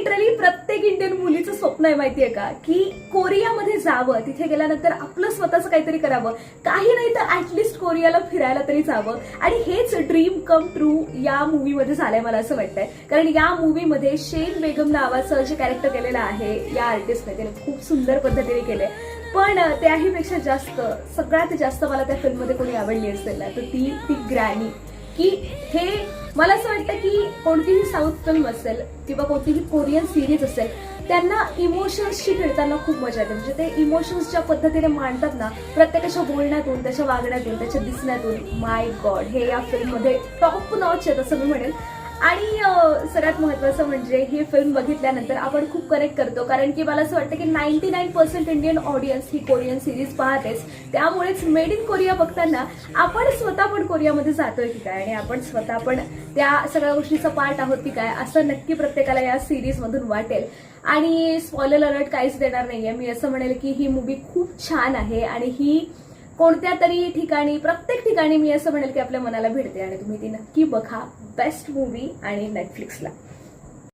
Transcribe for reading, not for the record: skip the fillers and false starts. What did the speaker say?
Literally प्रत्येक Indian मुलीचं स्वप्न आहे माहितीये का, की कोरियामध्ये जावं, तिथे गेल्यानंतर आपलं स्वतःचं काहीतरी करावं, काही नाही तर ऍटलिस्ट कोरियाला फिरायला तरी जावं. आणि हेच ड्रीम कम ट्रू या मूवीमध्ये झालंय मला असं वाटतंय. कारण या मूवीमध्ये शेन बेगम नावाचं जे कॅरेक्टर केलेलं आहे या आर्टिस्टने, त्याने खूप सुंदर पद्धतीने केलंय. पण त्याहीपेक्षा जास्त, सगळ्यात जास्त मला त्या फिल्ममध्ये कोणी आवडली असेल ना, तर ती ग्रॅनी. की हे मला असं वाटतं की कोणतीही साऊथ फिल्म असेल किंवा कोणतीही कोरियन सिरीज असेल, त्यांना इमोशन्सशी खेळताना खूप मजा येते. म्हणजे ते इमोशन्स ज्या पद्धतीने मांडतात ना, प्रत्येकाच्या बोलण्यातून, त्याच्या वागण्यातून, त्याच्या दिसण्यातून, माय गॉड, हे या फिल्ममध्ये टॉप नॉच आहेत असं मी म्हणेन. आणि सगळ्यात महत्वाचं म्हणजे ही फिल्म बघितल्यानंतर आपण खूप कनेक्ट करतो. कारण की मला असं वाटतं की 99% इंडियन ऑडियन्स ही कोरियन सिरीज पाहतेच. त्यामुळेच मेड इन कोरिया बघताना आपण स्वतः पण कोरियामध्ये जातोय की काय, आणि आपण स्वतः पण त्या सगळ्या गोष्टीचा पार्ट आहोत की काय, असं नक्की प्रत्येकाला या सिरीज मधून वाटेल. आणि स्पॉइलर अलर्ट काहीच देणार नाहीये. मी असं म्हणेल की ही मूवी खूप छान आहे आणि ही कोणत्या तरी ठिकाणी, प्रत्येक ठिकाणी मी असं म्हणेल की आपल्या मनाला भिडते. आणि तुम्ही ती नक्की बघा. बेस्ट मूवी आणि नेटफ्लिक्सला.